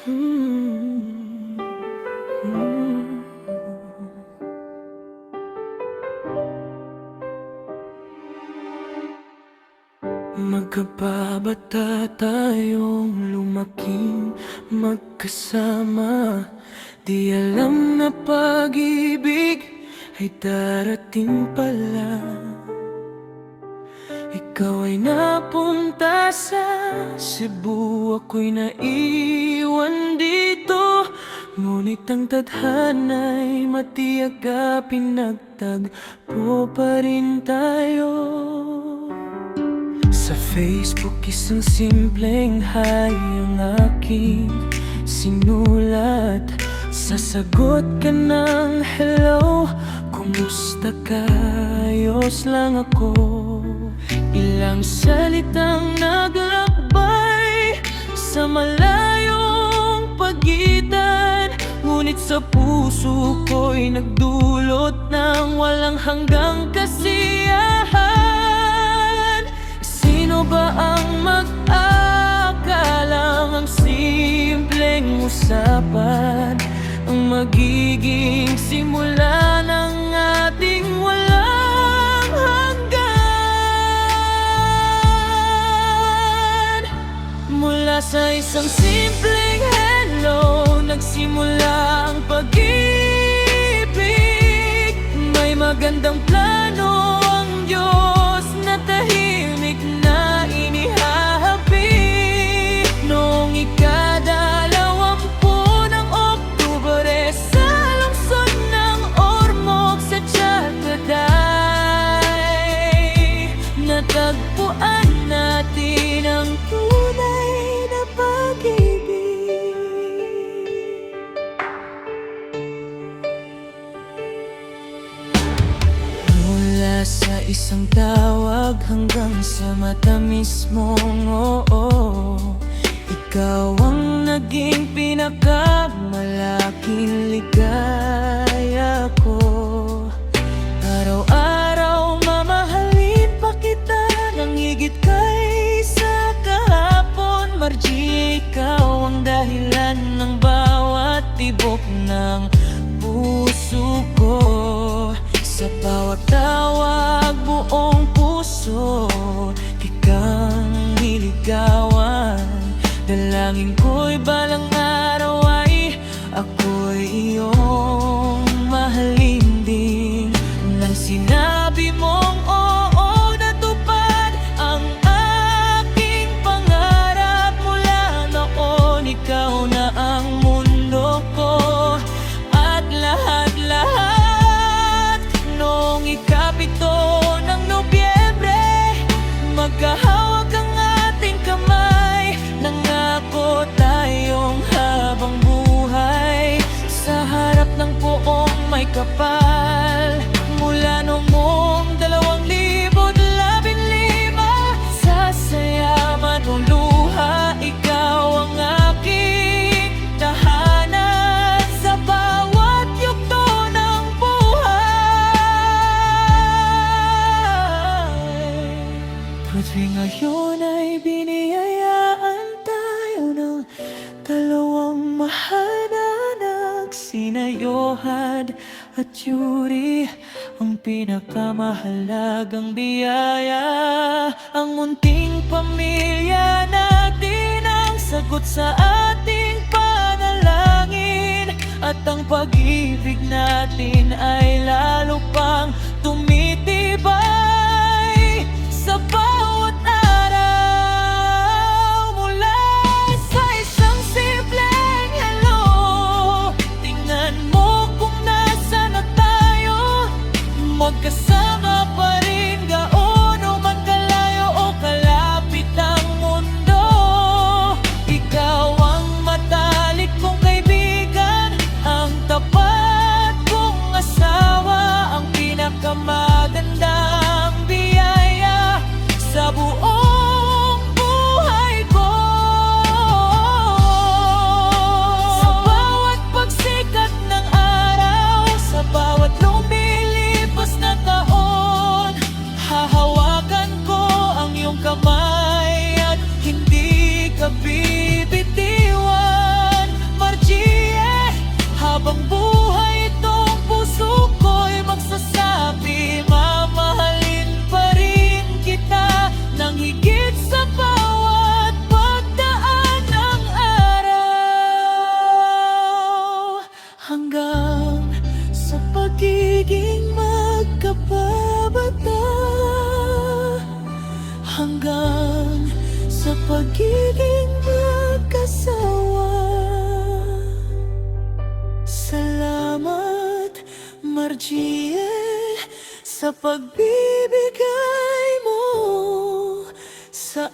Mm, mm. Magkababata tayong lumaking magkasama. Di alam na pag-ibig ay darating pala. Ikaw ay napunta sa Cebu, ako'y naiwan dito. Ngunit ang tadhana'y matiyaga, pinagtagpo pa rin tayo. Sa Facebook isang simpleng hi ang aking sinulat. Sasagot ka ng hello, kumusta ka? Ayos lang ako. Ilang salitang naglakbay sa malayong pagitan, ngunit sa puso ko'y nagdulot ng walang hanggang kasiyahan. Sino ba ang mag-akalang ang simpleng usapan ang magiging simula ng ating walang hanggan? Mula sa isang simpleng hello, nagsimula ang pag-ibig. May magandang plano ang Diyos na tahimik na inihahabi. Noong ika-20 ng Oktubre, sa lungsod ng Ormoc sa Tiagaday, natagpuan natin ang tunay na pag-ibig. Mula sa isang tawag hanggang sa matamis mong oo, ikaw ang naging pinakamalaking ligaya ko. Araw-araw mamahalin pa kita nang higit kaysa kahapon. Margie, ikaw ang dahilan ng bawat tibok ng puso ko. Sa bawat tawag buong puso, ikang niligawan. Dalangin ko'y balang araw ay ako'y iyong mahalin din. Nang sinabi mong oo, natupad ang aking pangarap. Mula noon, ikaw na ang mundo ko at lahat-lahat. Noong ika-7 ng Nobyembre, magkahawak ang ating kamay. Nangako tayong habang buhay sa harap ng poong may kapal. Mula noong 2015, sa saya man o luha, ikaw ang aking tahanan sa bawat yugto ng buhay. Pwede ngayon ay biniyayaan tayo ng dalawang mahal na anak, sina Johan at Yuri. Ang pinakamahalagang biyaya, ang munting pamilya natin ang sagot sa ating panalangin. At ang pag-ibig natin ay lalo pang tumitibay sa bawat araw. Mula sa isang simpleng hello, tingnan mo kung nasa na tayo. Magkasama pa rin gaano man kalayo o kalapit ang mundo. Ikaw ang matalik kong kaibigan, ang tapat kong asawa, ang pinakamagandang hanggang sa pagiging magkasawa. Salamat, Marjiel, sa pagbibigay mo sa